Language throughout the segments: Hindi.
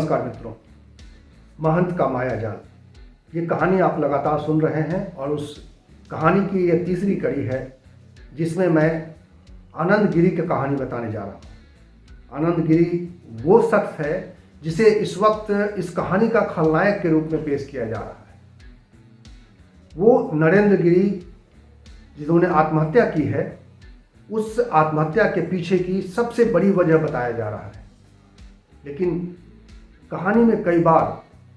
नमस्कार मित्रों, महंत का मायाजाल, ये कहानी आप लगातार सुन रहे हैं और उस कहानी की ये तीसरी कड़ी है जिसमें मैं आनंद गिरी की कहानी बताने जा रहा हूँ। आनंद गिरी वो शख्स है जिसे इस वक्त इस कहानी का खलनायक के रूप में पेश किया जा रहा है। वो नरेंद्र गिरी जिन्होंने आत्महत्या की है, उस आत्महत्या के पीछे की सबसे बड़ी वजह बताया जा रहा है। लेकिन कहानी में कई बार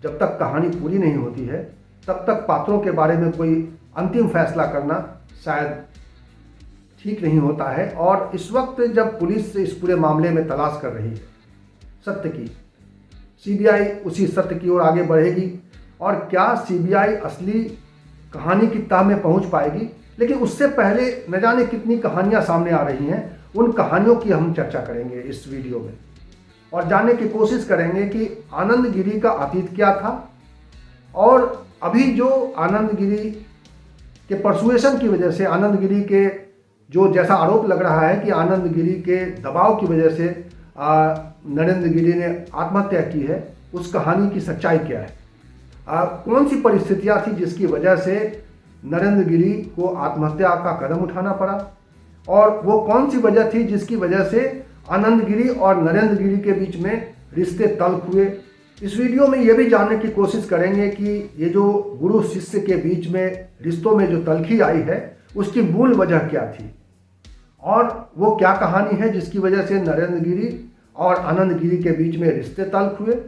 जब तक कहानी पूरी नहीं होती है तब तक पात्रों के बारे में कोई अंतिम फैसला करना शायद ठीक नहीं होता है। और इस वक्त जब पुलिस इस पूरे मामले में तलाश कर रही है सत्य की, सीबीआई उसी सत्य की ओर आगे बढ़ेगी और क्या सीबीआई असली कहानी की तह में पहुंच पाएगी। लेकिन उससे पहले न जाने कितनी कहानियां सामने आ रही हैं, उन कहानियों की हम चर्चा करेंगे इस वीडियो में और जानने की कोशिश करेंगे कि आनंद गिरी का अतीत क्या था और अभी जो आनंद गिरी के परसुएशन की वजह से, आनंद गिरी के जो जैसा आरोप लग रहा है कि आनंद गिरी के दबाव की वजह से नरेंद्र गिरी ने आत्महत्या की है, उस कहानी की सच्चाई क्या है। कौन सी परिस्थितियां थी जिसकी वजह से नरेंद्र गिरी को आत्महत्या का कदम उठाना पड़ा और वो कौन सी वजह थी जिसकी वजह से आनंद गिरी और नरेंद्र गिरी के बीच में रिश्ते तल्ख हुए। इस वीडियो में ये भी जानने की कोशिश करेंगे कि ये जो गुरु शिष्य के बीच में रिश्तों में जो तल्खी आई है उसकी मूल वजह क्या थी और वो क्या कहानी है जिसकी वजह से नरेंद्र गिरी और आनंद गिरी के बीच में रिश्ते तल्ख हुए।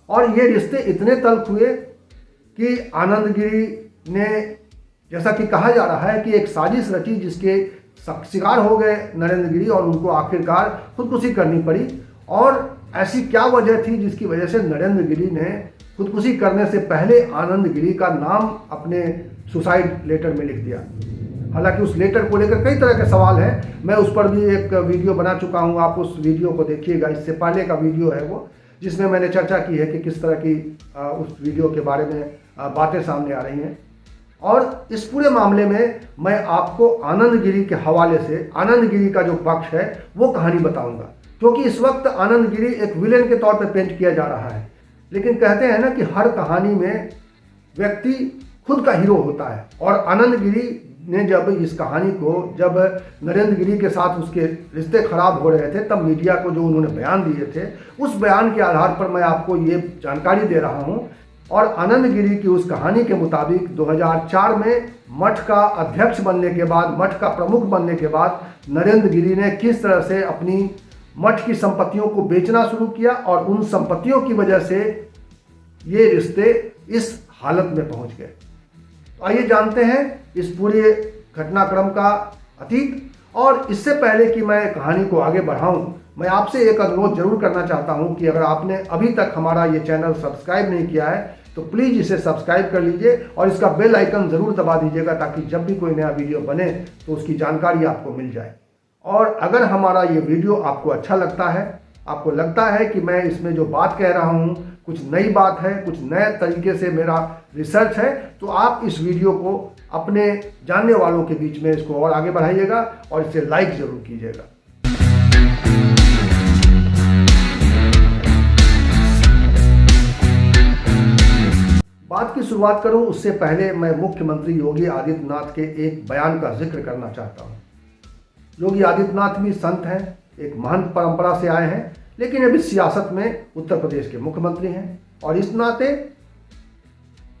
और ये रिश्ते इतने तल्ख हुए कि आनंद गिरी ने, जैसा कि कहा जा रहा है कि एक साजिश रची जिसके शिकार हो गए नरेंद्र गिरी और उनको आखिरकार खुदकुशी करनी पड़ी। और ऐसी क्या वजह थी जिसकी वजह से नरेंद्र गिरी ने खुदकुशी करने से पहले आनंद गिरी का नाम अपने सुसाइड लेटर में लिख दिया। हालांकि उस लेटर को लेकर कई तरह के सवाल हैं, मैं उस पर भी एक वीडियो बना चुका हूं, आप उस वीडियो को देखिएगा। इससे पहले का वीडियो है वो, जिसमें मैंने चर्चा की है कि किस तरह की उस वीडियो के बारे में बातें सामने आ रही हैं। और इस पूरे मामले में मैं आपको आनंद गिरी के हवाले से आनंद गिरी का जो पक्ष है वो कहानी बताऊंगा, क्योंकि इस वक्त आनंद गिरी एक विलेन के तौर पे पेंट किया जा रहा है। लेकिन कहते हैं ना कि हर कहानी में व्यक्ति खुद का हीरो होता है। और आनंद गिरी ने जब इस कहानी को, जब नरेंद्र गिरी के साथ उसके रिश्ते खराब हो रहे थे, तब मीडिया को जो उन्होंने बयान दिए थे, उस बयान के आधार पर मैं आपको ये जानकारी दे रहा हूँ। और आनंद गिरी की उस कहानी के मुताबिक 2004 में मठ का अध्यक्ष बनने के बाद, मठ का प्रमुख बनने के बाद नरेंद्र गिरी ने किस तरह से अपनी मठ की संपत्तियों को बेचना शुरू किया और उन संपत्तियों की वजह से ये रिश्ते इस हालत में पहुंच गए। तो आइए जानते हैं इस पूरे घटनाक्रम का अतीत। और इससे पहले कि मैं कहानी को आगे बढ़ाऊं, मैं आपसे एक अनुरोध जरूर करना चाहता हूं कि अगर आपने अभी तक हमारा ये चैनल सब्सक्राइब नहीं किया है तो प्लीज़ इसे सब्सक्राइब कर लीजिए और इसका बेल आइकन ज़रूर दबा दीजिएगा, ताकि जब भी कोई नया वीडियो बने तो उसकी जानकारी आपको मिल जाए। और अगर हमारा ये वीडियो आपको अच्छा लगता है, आपको लगता है कि मैं इसमें जो बात कह रहा हूँ कुछ नई बात है, कुछ नए तरीके से मेरा रिसर्च है, तो आप इस वीडियो को अपने जानने वालों के बीच में इसको और आगे बढ़ाइएगा और इसे लाइक ज़रूर कीजिएगा। बात की शुरुआत करूं उससे पहले मैं मुख्यमंत्री योगी आदित्यनाथ के एक बयान का जिक्र करना चाहता हूं। योगी आदित्यनाथ भी संत हैं, एक महंत परंपरा से आए हैं, लेकिन अभी सियासत में उत्तर प्रदेश के मुख्यमंत्री हैं। और इस नाते,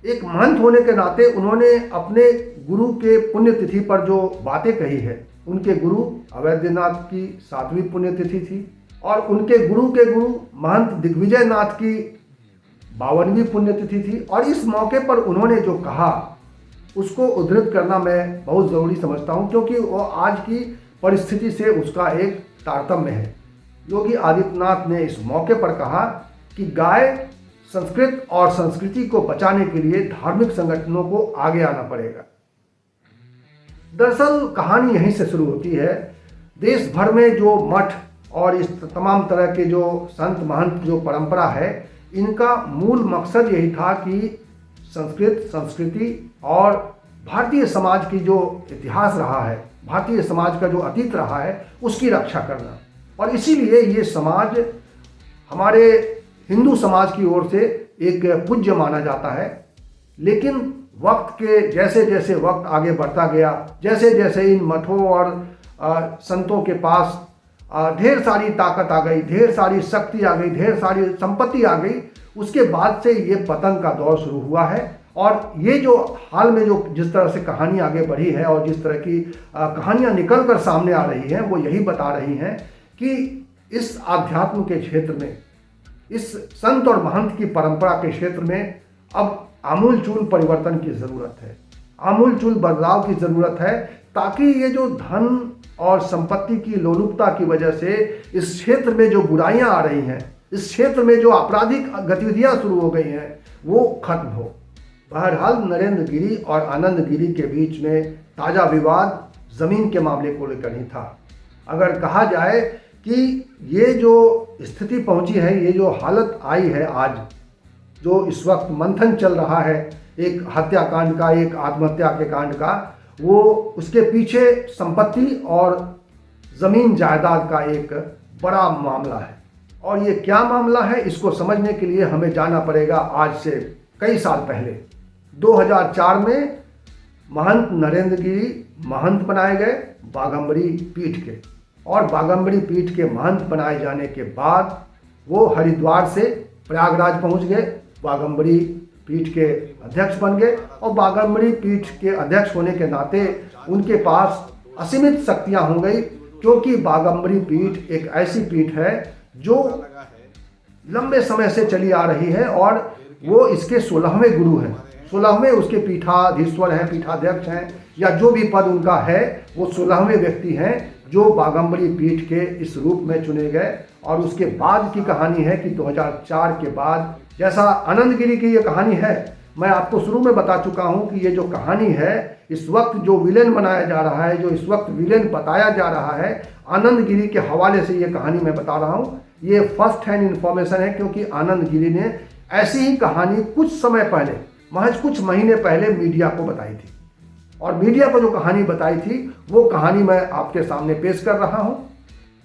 एक महंत होने के नाते, उन्होंने अपने गुरु के पुण्यतिथि पर जो बातें कही है, उनके गुरु अवैधनाथ की 7वीं पुण्यतिथि थी और उनके गुरु के गुरु महंत दिग्विजय नाथ की 52वीं पुण्यतिथि थी। और इस मौके पर उन्होंने जो कहा उसको उद्धृत करना मैं बहुत ज़रूरी समझता हूं, क्योंकि वो आज की परिस्थिति से उसका एक तारतम्य है। योगी आदित्यनाथ ने इस मौके पर कहा कि गाय, संस्कृत और संस्कृति को बचाने के लिए धार्मिक संगठनों को आगे आना पड़ेगा। दरअसल कहानी यहीं से शुरू होती है। देश भर में जो मठ और इस तमाम तरह के जो संत महंत जो परंपरा है, इनका मूल मकसद यही था कि संस्कृत, संस्कृति और भारतीय समाज की जो इतिहास रहा है, भारतीय समाज का जो अतीत रहा है, उसकी रक्षा करना। और इसीलिए ये समाज हमारे हिंदू समाज की ओर से एक पूज्य माना जाता है। लेकिन वक्त के जैसे जैसे वक्त आगे बढ़ता गया, जैसे जैसे इन मठों और संतों के पास ढेर सारी ताकत आ गई, ढेर सारी शक्ति आ गई, ढेर सारी संपत्ति आ गई, उसके बाद से ये पतन का दौर शुरू हुआ है। और ये जो हाल में जो जिस तरह से कहानी आगे बढ़ी है और जिस तरह की कहानियाँ निकल कर सामने आ रही हैं, वो यही बता रही हैं कि इस आध्यात्म के क्षेत्र में, इस संत और महंत की परंपरा के क्षेत्र में अब आमूलचूल परिवर्तन की ज़रूरत है, आमूलचूल बदलाव की ज़रूरत है, ताकि ये जो धन और संपत्ति की लोलुपता की वजह से इस क्षेत्र में जो बुराइयां आ रही हैं, इस क्षेत्र में जो आपराधिक गतिविधियां शुरू हो गई हैं, वो खत्म हो। बहरहाल नरेंद्र गिरी और आनंद गिरी के बीच में ताज़ा विवाद ज़मीन के मामले को लेकर ही था। अगर कहा जाए कि ये जो स्थिति पहुंची है, ये जो हालत आई है आज, जो इस वक्त मंथन चल रहा है एक हत्याकांड का, एक आत्महत्या के कांड का, वो उसके पीछे संपत्ति और ज़मीन जायदाद का एक बड़ा मामला है। और ये क्या मामला है, इसको समझने के लिए हमें जाना पड़ेगा आज से कई साल पहले। 2004 में महंत नरेंद्र गिरी महंत बनाए गए बाघंबरी पीठ के, और बाघंबरी पीठ के महंत बनाए जाने के बाद वो हरिद्वार से प्रयागराज पहुंच गए, बाघंबरी पीठ के अध्यक्ष बन गए। और बाघंबरी पीठ के अध्यक्ष होने के नाते उनके पास असीमित शक्तियां हो गई, क्योंकि बाघंबरी पीठ एक ऐसी पीठ है जो लंबे समय से चली आ रही है और वो इसके 16वें गुरु हैं, 16वें उसके पीठाधीश्वर हैं, पीठाध्यक्ष हैं, या जो भी पद उनका है, वो 16वें व्यक्ति हैं जो बाघंबरी पीठ के इस रूप में चुने गए। और उसके बाद की कहानी है कि 2004 के बाद, जैसा आनंद गिरी की ये कहानी है, मैं आपको शुरू में बता चुका हूं कि ये जो कहानी है, इस वक्त जो विलेन बनाया जा रहा है, जो इस वक्त विलेन बताया जा रहा है, आनंद गिरी के हवाले से ये कहानी मैं बता रहा हूं। ये फर्स्ट हैंड इन्फॉर्मेशन है, क्योंकि आनंद गिरी ने ऐसी ही कहानी कुछ समय पहले, महज कुछ महीने पहले मीडिया को बताई थी। और मीडिया को जो कहानी बताई थी, वो कहानी मैं आपके सामने पेश कर रहा हूं।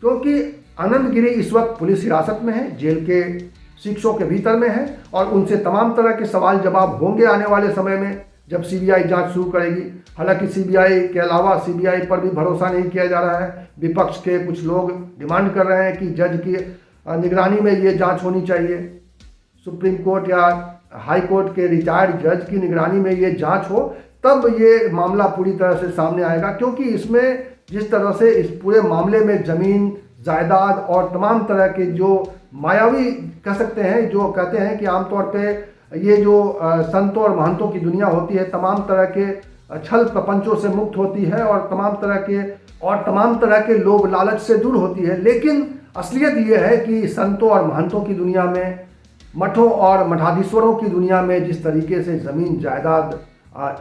क्योंकि आनंद गिरी इस वक्त पुलिस हिरासत में है, जेल के शिक्षों के भीतर में है, और उनसे तमाम तरह के सवाल जवाब होंगे आने वाले समय में, जब सीबीआई जांच शुरू करेगी। हालांकि सीबीआई के अलावा सीबीआई पर भी भरोसा नहीं किया जा रहा है। विपक्ष के कुछ लोग डिमांड कर रहे हैं कि जज की निगरानी में ये जांच होनी चाहिए, सुप्रीम कोर्ट या हाई कोर्ट के रिटायर्ड जज की निगरानी में ये जांच हो, तब ये मामला पूरी तरह से सामने आएगा। क्योंकि इसमें जिस तरह से इस पूरे मामले में ज़मीन, जायदाद और तमाम तरह के जो मायावी कह सकते हैं, जो कहते हैं कि आमतौर पे ये जो संतों और महंतों की दुनिया होती है, तमाम तरह के छल प्रपंचों से मुक्त होती है और तमाम तरह के लोभ लालच से दूर होती है। लेकिन असलियत ये है कि संतों और महंतों की दुनिया में, मठों और मठाधीश्वरों की दुनिया में जिस तरीके से ज़मीन जायदाद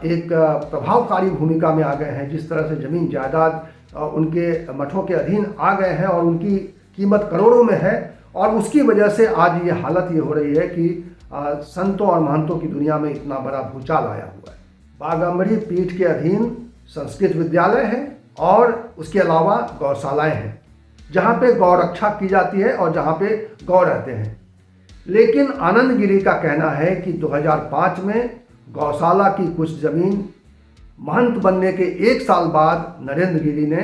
एक प्रभावकारी भूमिका में आ गए हैं, जिस तरह से ज़मीन जायदाद उनके मठों के अधीन आ गए हैं और उनकी कीमत करोड़ों में है, और उसकी वजह से आज ये हालत ये हो रही है कि संतों और महंतों की दुनिया में इतना बड़ा भूचाल आया हुआ है। बाघंबरी पीठ के अधीन संस्कृत विद्यालय है और उसके अलावा गौशालाएं हैं, जहाँ पे गौ रक्षा की जाती है और जहाँ पे गौ रहते हैं। लेकिन आनंद गिरी का कहना है कि 2005 में गौशाला की कुछ ज़मीन महंत बनने के 1 साल बाद नरेंद्र गिरी ने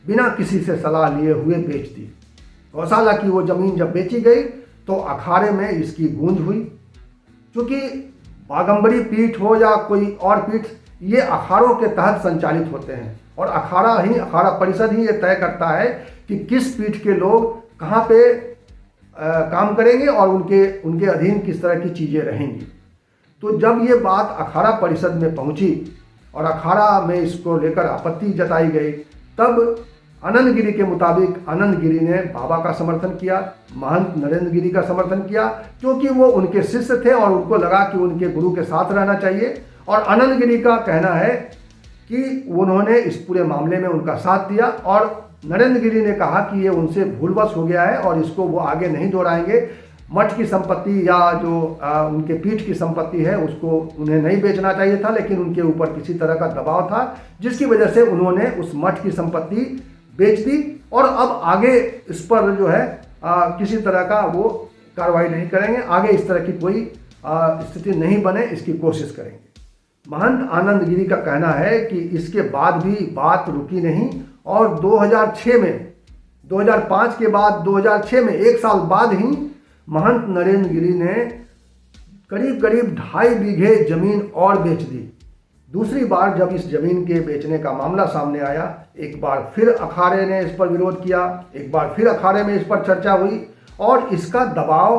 बिना किसी से सलाह लिए हुए बेच दी। गौशाला की वो ज़मीन जब बेची गई तो अखाड़े में इसकी गूंज हुई। क्योंकि बाघंबरी पीठ हो या कोई और पीठ, ये अखाड़ों के तहत संचालित होते हैं, और अखाड़ा परिषद ही ये तय करता है कि किस पीठ के लोग कहाँ पे काम करेंगे और उनके अधीन किस तरह की चीज़ें रहेंगी। तो जब ये बात अखाड़ा परिषद में पहुंची और अखाड़ा में इसको लेकर आपत्ति जताई गई, तब आनंद गिरी के मुताबिक आनंद गिरी ने बाबा का समर्थन किया, महंत नरेंद्र गिरी का समर्थन किया, क्योंकि वो उनके शिष्य थे और उनको लगा कि उनके गुरु के साथ रहना चाहिए। और आनंद गिरी का कहना है कि उन्होंने इस पूरे मामले में उनका साथ दिया, और नरेंद्र गिरी ने कहा कि ये उनसे भूलवश हो गया है और इसको वो आगे नहीं दोहराएंगे। मठ की संपत्ति या जो उनके पीठ की संपत्ति है, उसको उन्हें नहीं बेचना चाहिए था, लेकिन उनके ऊपर किसी तरह का दबाव था, जिसकी वजह से उन्होंने उस मठ की संपत्ति बेच दी। और अब आगे इस पर जो है किसी तरह का वो कार्रवाई नहीं करेंगे, आगे इस तरह की कोई स्थिति नहीं बने इसकी कोशिश करेंगे। महंत आनंद गिरी का कहना है कि इसके बाद भी बात रुकी नहीं और 2006 में 2005 के बाद 2006 में 1 साल बाद ही महंत नरेंद्र गिरी ने करीब करीब 2.5 बीघे जमीन और बेच दी। दूसरी बार जब इस जमीन के बेचने का मामला सामने आया, एक बार फिर अखाड़े ने इस पर विरोध किया, एक बार फिर अखाड़े में इस पर चर्चा हुई और इसका दबाव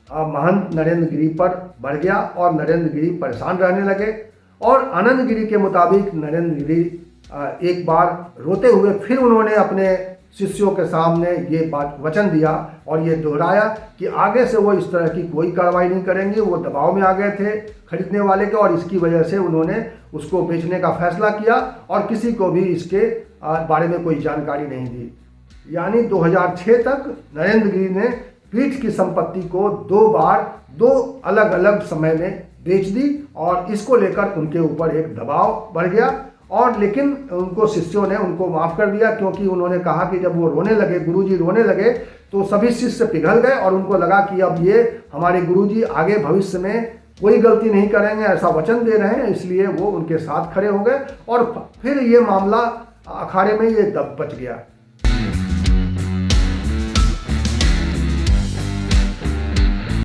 महंत नरेंद्र गिरी पर बढ़ गया और नरेंद्र गिरी परेशान रहने लगे। और आनंद गिरी के मुताबिक नरेंद्र गिरी एक बार रोते हुए फिर उन्होंने अपने शिष्यों के सामने ये बात वचन दिया और ये दोहराया कि आगे से वो इस तरह की कोई कार्रवाई नहीं करेंगे। वो दबाव में आ गए थे खरीदने वाले के और इसकी वजह से उन्होंने उसको बेचने का फैसला किया और किसी को भी इसके बारे में कोई जानकारी नहीं दी। यानी 2006 तक नरेंद्र गिरी ने पीठ की संपत्ति को 2 बार 2 अलग अलग समय में बेच दी और इसको लेकर उनके ऊपर एक दबाव बढ़ गया। और लेकिन उनको शिष्यों ने उनको माफ़ कर दिया, क्योंकि उन्होंने कहा कि जब वो रोने लगे, गुरुजी रोने लगे, तो सभी शिष्य पिघल गए और उनको लगा कि अब ये हमारे गुरुजी आगे भविष्य में कोई गलती नहीं करेंगे, ऐसा वचन दे रहे हैं, इसलिए वो उनके साथ खड़े हो गए और फिर ये मामला अखाड़े में ये दब बच गया।